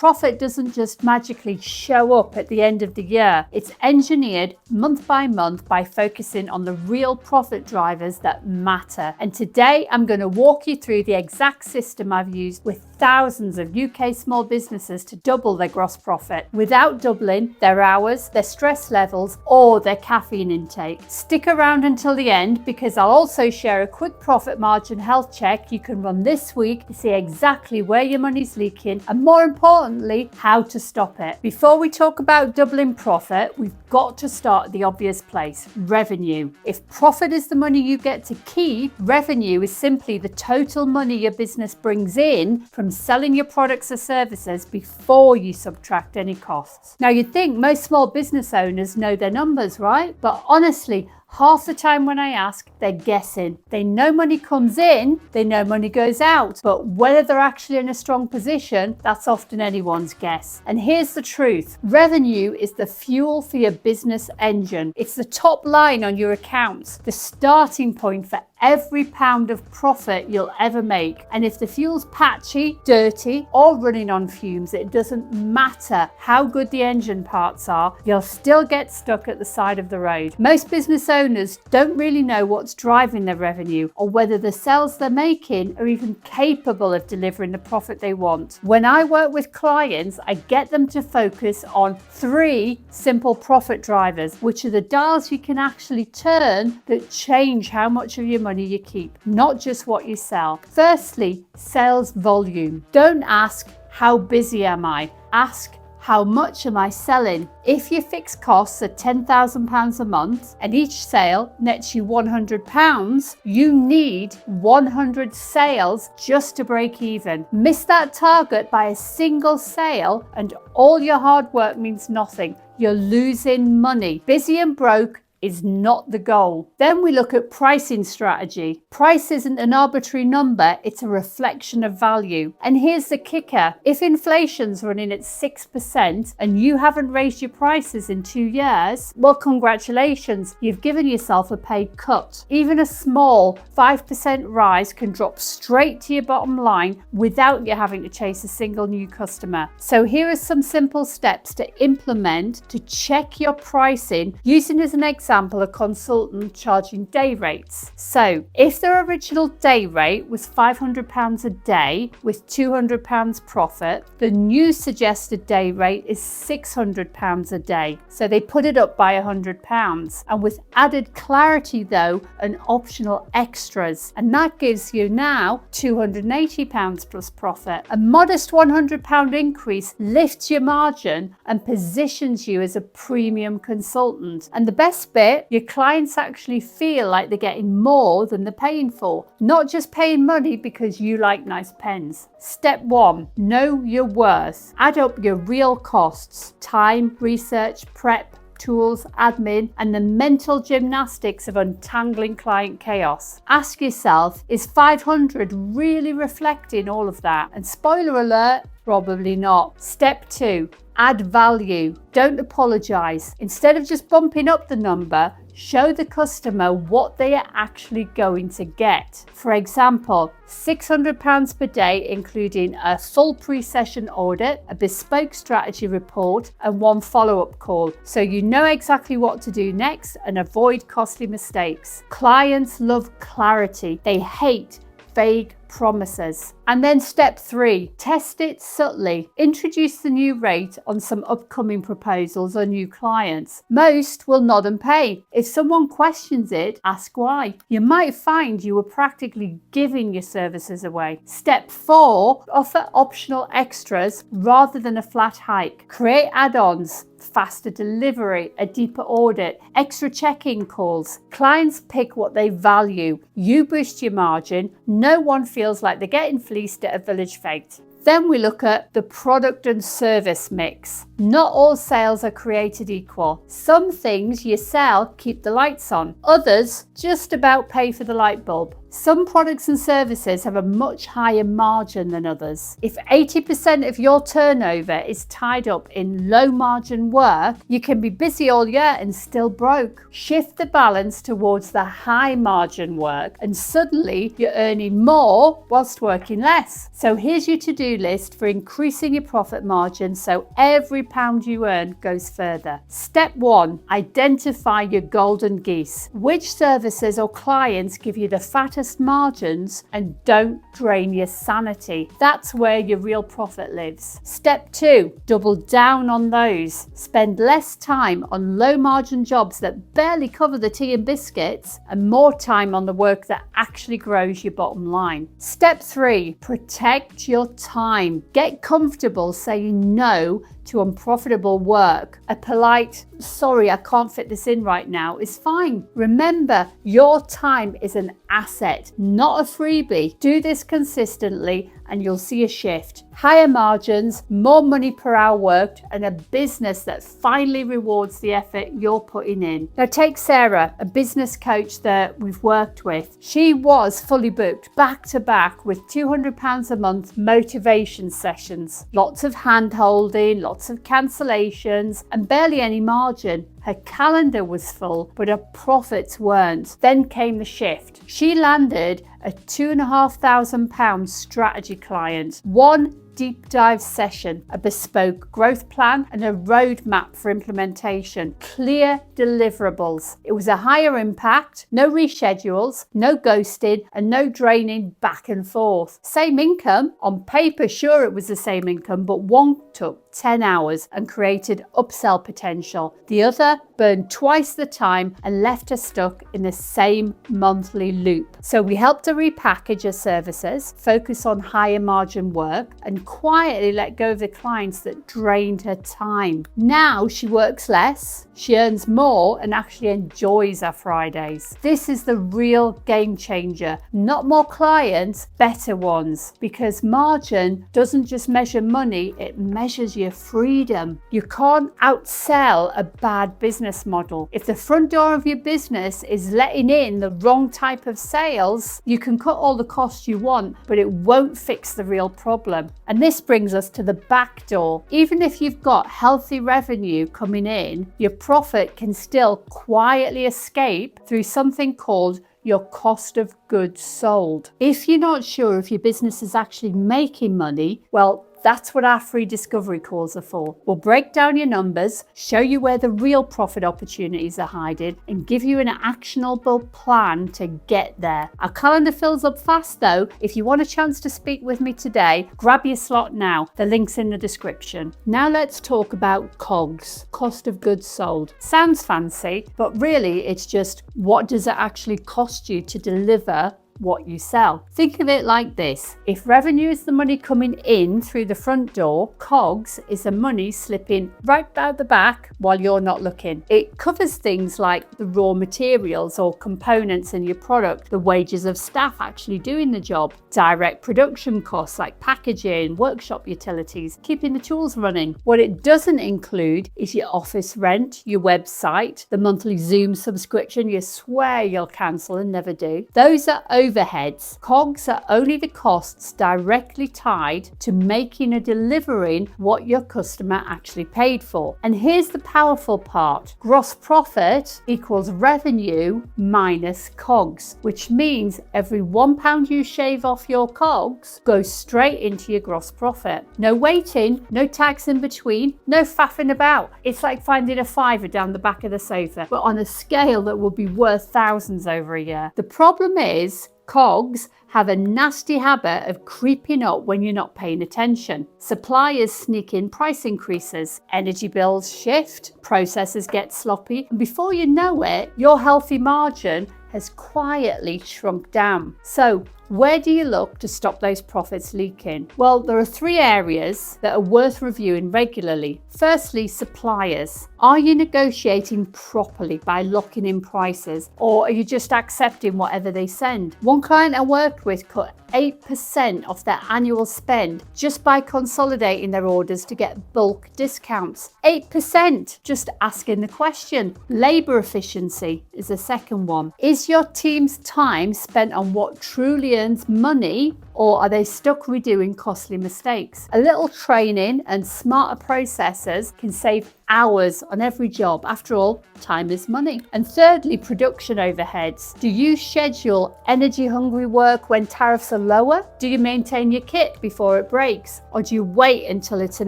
Profit doesn't just magically show up at the end of the year. It's engineered month by month by focusing on the real profit drivers that matter. And today I'm going to walk you through the exact system I've used with thousands of UK small businesses to double their gross profit without doubling their hours, their stress levels, or their caffeine intake. Stick around until the end because I'll also share a quick profit margin health check you can run this week to see exactly where your money's leaking and, more importantly, how to stop it. Before we talk about doubling profit, we've got to start at the obvious place: revenue. If profit is the money you get to keep, revenue is simply the total money your business brings in from selling your products or services before you subtract any costs. Now, you'd think most small business owners know their numbers, right? But honestly, half the time when I ask, they're guessing. They know money comes in, they know money goes out, but whether they're actually in a strong position, that's often anyone's guess. And here's the truth: revenue is the fuel for your business engine. It's the top line on your accounts, the starting point for every pound of profit you'll ever make. And if the fuel's patchy, dirty, or running on fumes, it doesn't matter how good the engine parts are, you'll still get stuck at the side of the road. Most business owners don't really know what's driving their revenue or whether the sales they're making are even capable of delivering the profit they want. When I work with clients, I get them to focus on 3 simple profit drivers, which are the dials you can actually turn that change how much of your money you keep, not just what you sell. Firstly, sales volume. Don't ask, how busy am I? Ask, how much am I selling? If your fixed costs are £10,000 a month and each sale nets you £100, you need 100 sales just to break even. Miss that target by a single sale and all your hard work means nothing. You're losing money. Busy and broke is not the goal. Then we look at pricing strategy. Price isn't an arbitrary number, it's a reflection of value. And here's the kicker: if inflation's running at 6% and you haven't raised your prices in 2 years, well, congratulations, you've given yourself a pay cut. Even a small 5% rise can drop straight to your bottom line without you having to chase a single new customer. So here are some simple steps to implement to check your pricing, using as an example a consultant charging day rates. So if their original day rate was £500 a day with £200 profit, the new suggested day rate is £600 a day. So they put it up by £100, and with added clarity though, and optional extras, and that gives you now £280 plus profit. A modest £100 increase lifts your margin and positions you as a premium consultant. And the best bit, your clients actually feel like they're getting more than they're paying for, not just paying money because you like nice pens. Step 1, know your worth. Add up your real costs: time, research, prep, tools, admin, and the mental gymnastics of untangling client chaos. Ask yourself, is 500 really reflecting all of that? And spoiler alert, probably not. Step 2, add value. Don't apologize. Instead of just bumping up the number, show the customer what they are actually going to get. For example, £600 per day, including a full pre-session audit, a bespoke strategy report, and 1 follow-up call, so you know exactly what to do next and avoid costly mistakes. Clients love clarity. They hate vague promises. And then step 3, test it subtly. Introduce the new rate on some upcoming proposals or new clients. Most will nod and pay. If someone questions it, ask why. You might find you were practically giving your services away. Step 4, offer optional extras rather than a flat hike. Create add-ons: faster delivery, a deeper audit, extra check-in calls. Clients pick what they value. You boost your margin. No one feels like they're getting fleeced at a village fete. Then we look at the product and service mix. Not all sales are created equal. Some things you sell keep the lights on. Others just about pay for the light bulb. Some products and services have a much higher margin than others. If 80% of your turnover is tied up in low margin work, you can be busy all year and still broke. Shift the balance towards the high margin work and suddenly you're earning more whilst working less. So here's your to-do list for increasing your profit margin so every pound you earn goes further. Step 1, identify your golden geese. Which services or clients give you the fattest margins and don't drain your sanity? That's where your real profit lives. Step 2, double down on those. Spend less time on low margin jobs that barely cover the tea and biscuits and more time on the work that actually grows your bottom line. Step 3, protect your time. Get comfortable saying no to unprofitable work. A polite, sorry, I can't fit this in right now is fine. Remember, your time is an asset, not a freebie. Do this consistently and you'll see a shift. Higher margins, more money per hour worked, and a business that finally rewards the effort you're putting in. Now take Sarah, a business coach that we've worked with. She was fully booked back to back with £200 a month motivation sessions. Lots of hand holding, lots of cancellations, and barely any margin. Her calendar was full, but her profits weren't. Then came the shift. She landed a £2,500 strategy client, one deep dive session, a bespoke growth plan, and a roadmap for implementation. Clear deliverables. It was a higher impact, no reschedules, no ghosting, and no draining back and forth. Same income. On paper, sure, it was the same income, but one took 10 hours and created upsell potential. The other burned twice the time and left her stuck in the same monthly loop. So we helped her repackage her services, focus on higher margin work, and quietly let go of the clients that drained her time. Now she works less, she earns more, and actually enjoys her Fridays. This is the real game changer. Not more clients, better ones. Because margin doesn't just measure money, it measures your freedom. You can't outsell a bad business model. If the front door of your business is letting in the wrong type of sales, you can cut all the costs you want, but it won't fix the real problem. And this brings us to the back door. Even if you've got healthy revenue coming in, your profit can still quietly escape through something called your cost of goods sold. If you're not sure if your business is actually making money, well, that's what our free discovery calls are for. We'll break down your numbers, show you where the real profit opportunities are hiding, and give you an actionable plan to get there. Our calendar fills up fast though. If you want a chance to speak with me today, grab your slot now. The link's in the description. Now let's talk about COGS, cost of goods sold. Sounds fancy, but really it's just what does it actually cost you to deliver what you sell. Think of it like this. If revenue is the money coming in through the front door, COGS is the money slipping right out the back while you're not looking. It covers things like the raw materials or components in your product, the wages of staff actually doing the job, direct production costs like packaging, workshop utilities, keeping the tools running. What it doesn't include is your office rent, your website, the monthly Zoom subscription you swear you'll cancel and never do. Those are overheads. COGS are only the costs directly tied to making or delivering what your customer actually paid for. And here's the powerful part. Gross profit equals revenue minus COGS, which means every £1 you shave off your COGS goes straight into your gross profit. No waiting, no tax in between, no faffing about. It's like finding a fiver down the back of the sofa, but on a scale that will be worth thousands over a year. The problem is, COGS have a nasty habit of creeping up when you're not paying attention. Suppliers sneak in price increases, energy bills shift, processes get sloppy, and before you know it, your healthy margin has quietly shrunk down. So where do you look to stop those profits leaking? Well, there are three areas that are worth reviewing regularly. Firstly, suppliers. Are you negotiating properly by locking in prices, or are you just accepting whatever they send? One client I worked with cut 8% off their annual spend just by consolidating their orders to get bulk discounts. 8%, just asking the question. Labor efficiency is the second one. Is Is your team's time spent on what truly earns money, or are they stuck redoing costly mistakes? A little training and smarter processes can save hours on every job. After all, time is money. And thirdly, production overheads. Do you schedule energy-hungry work when tariffs are lower? Do you maintain your kit before it breaks? Or do you wait until it's an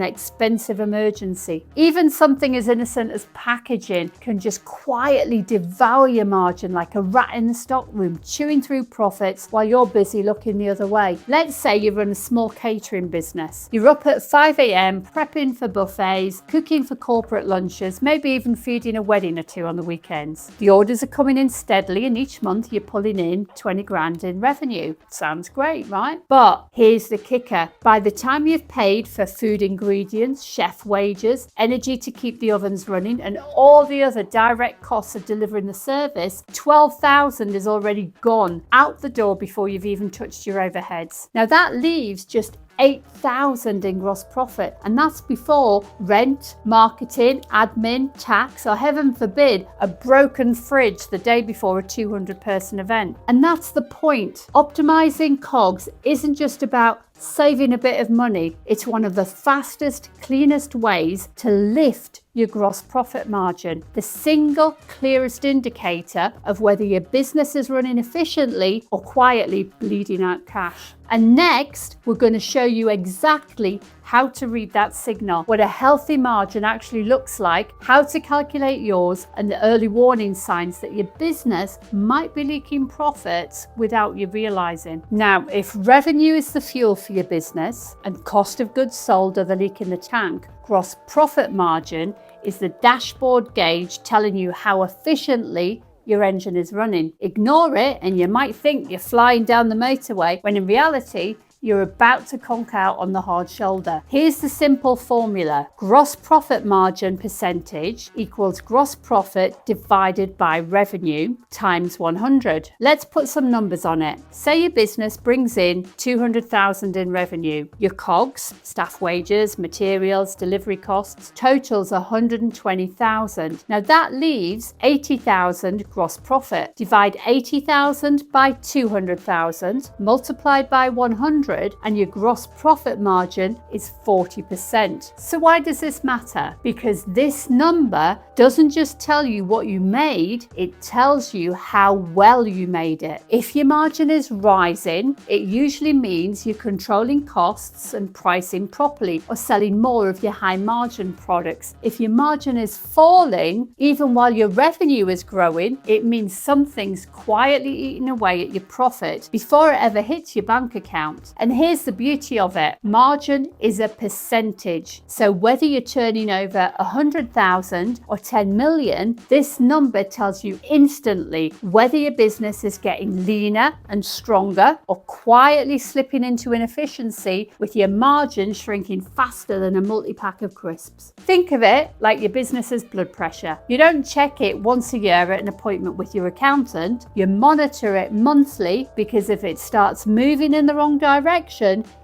expensive emergency? Even something as innocent as packaging can just quietly devour your margin like a rat in the stockroom, chewing through profits while you're busy looking the other way. Let's say you run a small catering business. You're up at 5 a.m. prepping for buffets, cooking for corporate lunches, maybe even feeding a wedding or two on the weekends. The orders are coming in steadily, and each month you're pulling in 20 grand in revenue. Sounds great, right? But here's the kicker. By the time you've paid for food ingredients, chef wages, energy to keep the ovens running, and all the other direct costs of delivering the service, 12,000 is already gone out the door before you've even touched your overheads. Now that leaves just 8,000 in gross profit, and that's before rent, marketing, admin, tax, or heaven forbid, a broken fridge the day before a 200-person event. And that's the point. Optimizing COGS isn't just about saving a bit of money. It's one of the fastest, cleanest ways to lift your gross profit margin, the single clearest indicator of whether your business is running efficiently or quietly bleeding out cash. And next, we're going to show you exactly how to read that signal, what a healthy margin actually looks like, how to calculate yours, and the early warning signs that your business might be leaking profits without you realizing. Now, if revenue is the fuel for your business and cost of goods sold are the leak in the tank, gross profit margin is the dashboard gauge telling you how efficiently your engine is running. Ignore it and you might think you're flying down the motorway, when in reality, you're about to conk out on the hard shoulder. Here's the simple formula. Gross profit margin percentage equals gross profit divided by revenue times 100. Let's put some numbers on it. Say your business brings in 200,000 in revenue. Your COGS, staff wages, materials, delivery costs, totals 120,000. Now that leaves 80,000 gross profit. Divide 80,000 by 200,000 multiplied by 100, and your gross profit margin is 40%. So why does this matter? Because this number doesn't just tell you what you made, it tells you how well you made it. If your margin is rising, it usually means you're controlling costs and pricing properly, or selling more of your high margin products. If your margin is falling, even while your revenue is growing, it means something's quietly eating away at your profit before it ever hits your bank account. And here's the beauty of it. Margin is a percentage. So whether you're turning over 100,000 or 10 million, this number tells you instantly whether your business is getting leaner and stronger or quietly slipping into inefficiency, with your margin shrinking faster than a multi-pack of crisps. Think of it like your business's blood pressure. You don't check it once a year at an appointment with your accountant. You monitor it monthly, because if it starts moving in the wrong direction,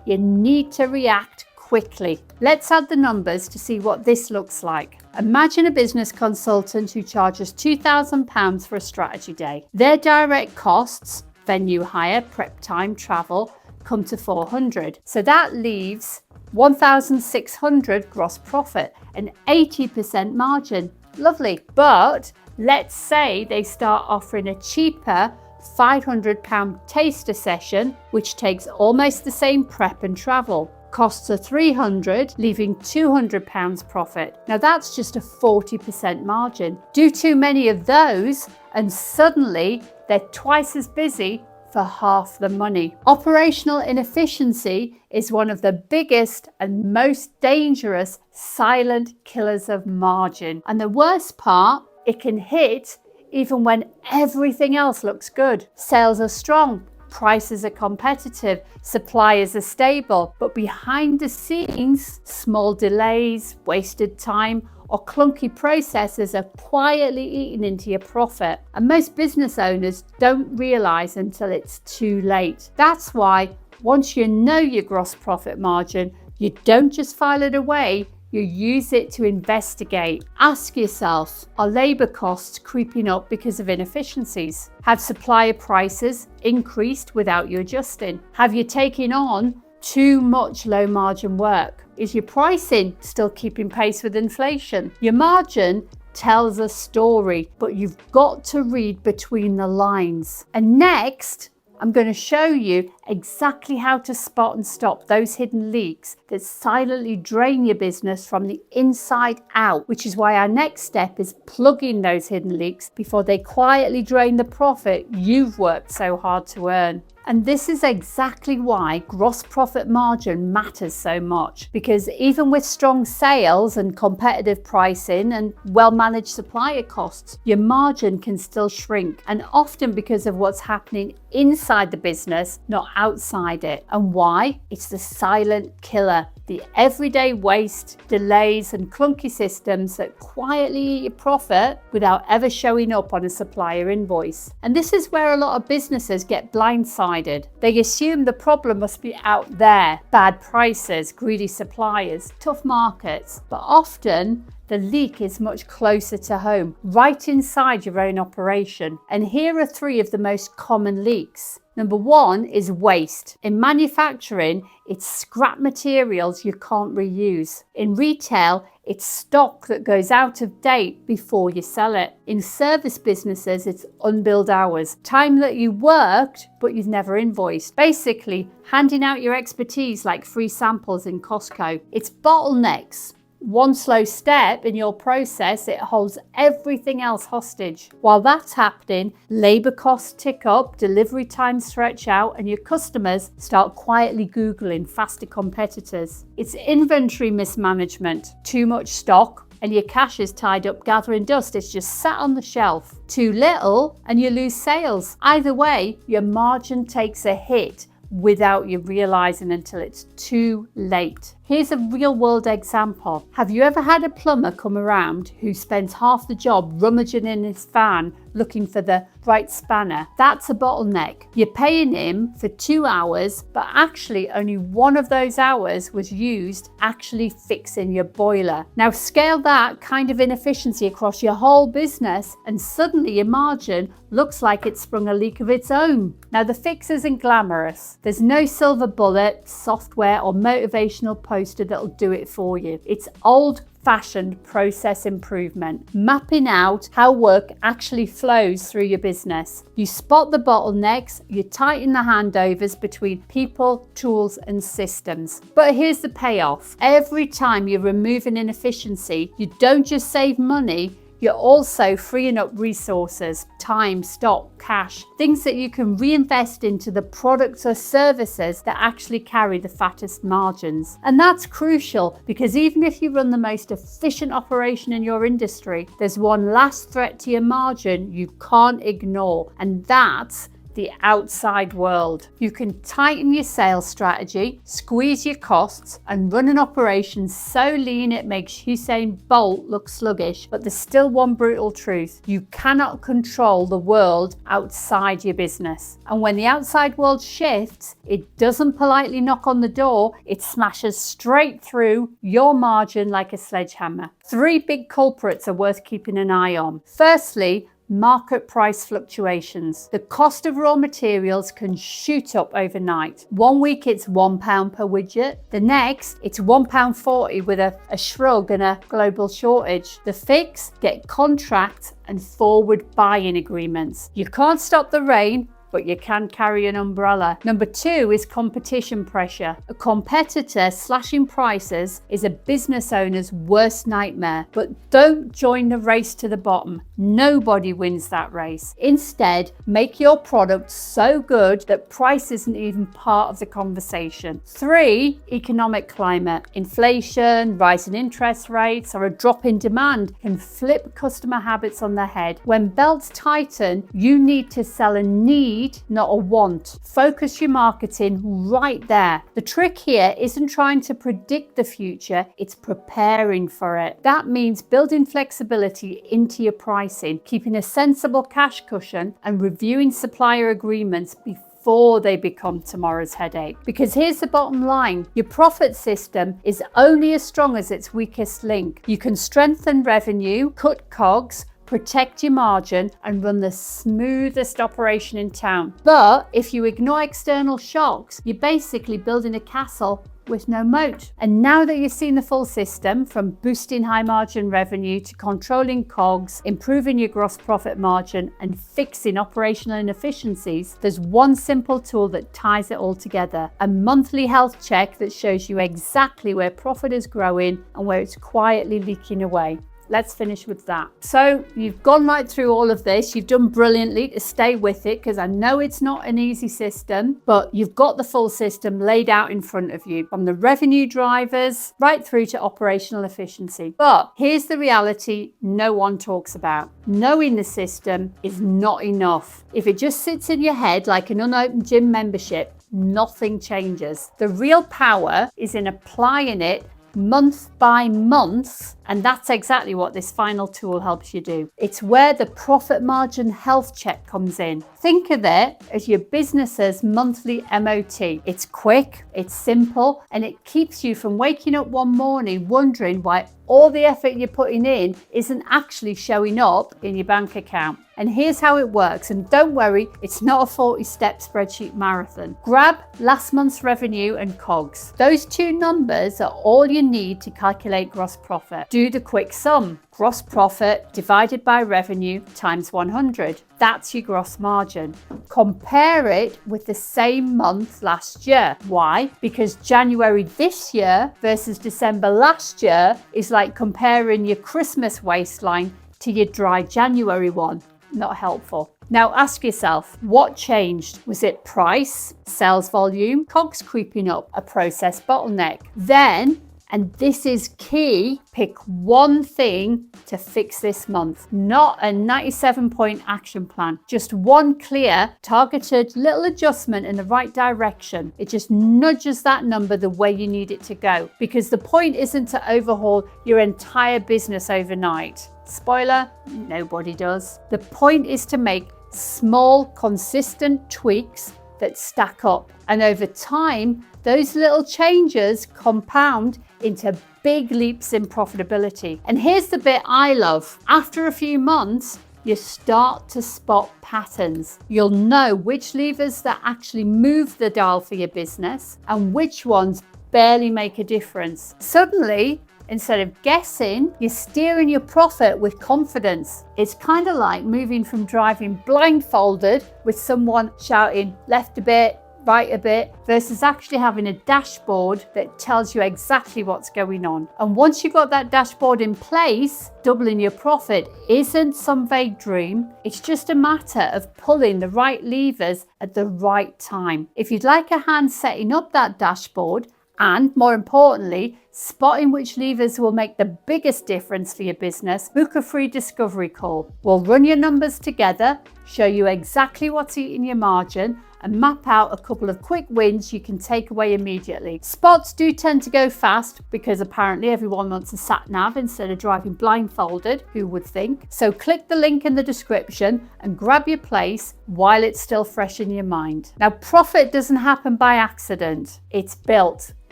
you need to react quickly. Let's add the numbers to see what this looks like. Imagine a business consultant who charges £2,000 for a strategy day. Their direct costs, venue hire, prep time, travel, come to 400. So that leaves 1,600 gross profit, an 80% margin. Lovely. But let's say they start offering a cheaper £500 taster session, which takes almost the same prep and travel. Costs are 300, leaving £200 profit. Now that's just a 40% margin. Do too many of those and suddenly they're twice as busy for half the money. Operational inefficiency is one of the biggest and most dangerous silent killers of margin. And the worst part, it can hit even when everything else looks good. Sales are strong, prices are competitive, suppliers are stable, but behind the scenes, small delays, wasted time, or clunky processes are quietly eating into your profit. And most business owners don't realize until it's too late. That's why once you know your gross profit margin, you don't just file it away, You use it to investigate. Ask yourself, are labour costs creeping up because of inefficiencies? Have supplier prices increased without you adjusting? Have you taken on too much low margin work? Is your pricing still keeping pace with inflation? Your margin tells a story, but you've got to read between the lines. And next, I'm going to show you exactly how to spot and stop those hidden leaks that silently drain your business from the inside out, which is why our next step is plugging those hidden leaks before they quietly drain the profit you've worked so hard to earn. And this is exactly why gross profit margin matters so much, because even with strong sales and competitive pricing and well-managed supplier costs, your margin can still shrink, and often because of what's happening inside the business, not outside it. And why? It's the silent killer. The everyday waste, delays and clunky systems that quietly eat your profit without ever showing up on a supplier invoice. And this is where a lot of businesses get blindsided. They assume the problem must be out there: bad prices, greedy suppliers, tough markets. But often the leak is much closer to home, right inside your own operation. And here are 3 of the most common leaks. Number 1 is waste. In manufacturing, it's scrap materials you can't reuse. In retail, it's stock that goes out of date before you sell it. In service businesses, it's unbilled hours, time that you worked but you've never invoiced. Basically, handing out your expertise like free samples in Costco. It's bottlenecks. One slow step in your process, it holds everything else hostage. While that's happening, labour costs tick up, delivery times stretch out, and your customers start quietly Googling faster competitors. It's inventory mismanagement, too much stock, and your cash is tied up gathering dust. It's just sat on the shelf. Too little and you lose sales. Either way, your margin takes a hit without you realizing until it's too late. Here's a real world example. Have you ever had a plumber come around who spends half the job rummaging in his van looking for the right spanner? That's a bottleneck. You're paying him for 2 hours, but actually only 1 of those hours was used actually fixing your boiler. Now scale that kind of inefficiency across your whole business and suddenly your margin looks like it's sprung a leak of its own. Now the fix isn't glamorous. There's no silver bullet, software or motivational poster that'll do it for you. It's old-fashioned process improvement, mapping out how work actually flows through your business. You spot the bottlenecks, you tighten the handovers between people, tools and systems. But here's the payoff. Every time you remove an inefficiency, you don't just save money, you're also freeing up resources, time, stock, cash, things that you can reinvest into the products or services that actually carry the fattest margins. And that's crucial because even if you run the most efficient operation in your industry, there's one last threat to your margin you can't ignore, and that's the outside world. You can tighten your sales strategy, squeeze your costs, and run an operation so lean it makes Usain Bolt look sluggish. But there's still one brutal truth. You cannot control the world outside your business. And when the outside world shifts, it doesn't politely knock on the door, it smashes straight through your margin like a sledgehammer. 3 big culprits are worth keeping an eye on. Firstly, market price fluctuations. The cost of raw materials can shoot up overnight. One week it's £1 per widget. The next it's £1.40 with a shrug and a global shortage. The fix, get contracts and forward buying agreements. You can't stop the rain, but you can carry an umbrella. Number 2 is competition pressure. A competitor slashing prices is a business owner's worst nightmare, but don't join the race to the bottom. Nobody wins that race. Instead, make your product so good that price isn't even part of the conversation. 3, economic climate. Inflation, rising interest rates, or a drop in demand can flip customer habits on their head. When belts tighten, you need to sell a need, not a want. Focus your marketing right there. The trick here isn't trying to predict the future, it's preparing for it. That means building flexibility into your pricing, keeping a sensible cash cushion and reviewing supplier agreements before before they become tomorrow's headache. Because here's the bottom line, your profit system is only as strong as its weakest link. You can strengthen revenue, cut COGS, protect your margin, and run the smoothest operation in town. But if you ignore external shocks, you're basically building a castle with no moat. And now that you've seen the full system, from boosting high margin revenue to controlling COGS, improving your gross profit margin, and fixing operational inefficiencies, there's one simple tool that ties it all together: a monthly health check that shows you exactly where profit is growing and where it's quietly leaking away. Let's finish with that. So you've gone right through all of this. You've done brilliantly to stay with it, because I know it's not an easy system, but you've got the full system laid out in front of you, from the revenue drivers right through to operational efficiency. But here's the reality no one talks about. Knowing the system is not enough. If it just sits in your head like an unopened gym membership, nothing changes. The real power is in applying it month by month, and that's exactly what this final tool helps you do. It's where the profit margin health check comes in. Think of it as your business's monthly MOT. It's quick, it's simple, and it keeps you from waking up one morning wondering why all the effort you're putting in isn't actually showing up in your bank account. And here's how it works, and don't worry, it's not a 40-step spreadsheet marathon. Grab last month's revenue and COGS. Those two numbers are all you need to calculate gross profit. Do the quick sum. Gross profit divided by revenue times 100. That's your gross margin. Compare it with the same month last year. Why? Because January this year versus December last year is like comparing your Christmas waistline to your dry January one. Not helpful. Now ask yourself, what changed? Was it price, sales volume, COGS creeping up, a process bottleneck? Then, and this is key, pick one thing to fix this month. Not a 97-point action plan. Just one clear, targeted little adjustment in the right direction. It just nudges that number the way you need it to go. Because the point isn't to overhaul your entire business overnight. Spoiler, nobody does. The point is to make small, consistent tweaks that stack up. And over time, those little changes compound into big leaps in profitability. And here's the bit I love. After a few months, you start to spot patterns. You'll know which levers that actually move the dial for your business and which ones barely make a difference. Suddenly, instead of guessing, you're steering your profit with confidence. It's kind of like moving from driving blindfolded with someone shouting left a bit, right a bit, versus actually having a dashboard that tells you exactly what's going on. And once you've got that dashboard in place, doubling your profit isn't some vague dream. It's just a matter of pulling the right levers at the right time. If you'd like a hand setting up that dashboard, and more importantly, spotting which levers will make the biggest difference for your business, book a free discovery call. We'll run your numbers together, show you exactly what's eating your margin, and map out a couple of quick wins you can take away immediately. Spots do tend to go fast because apparently everyone wants a sat nav instead of driving blindfolded, who would think? So click the link in the description and grab your place while it's still fresh in your mind. Now, profit doesn't happen by accident. It's built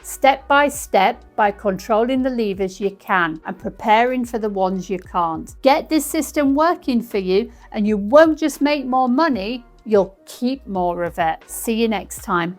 step by step by controlling the levers you can and preparing for the ones you can't. Get this system working for you and you won't just make more money, you'll keep more of it. See you next time.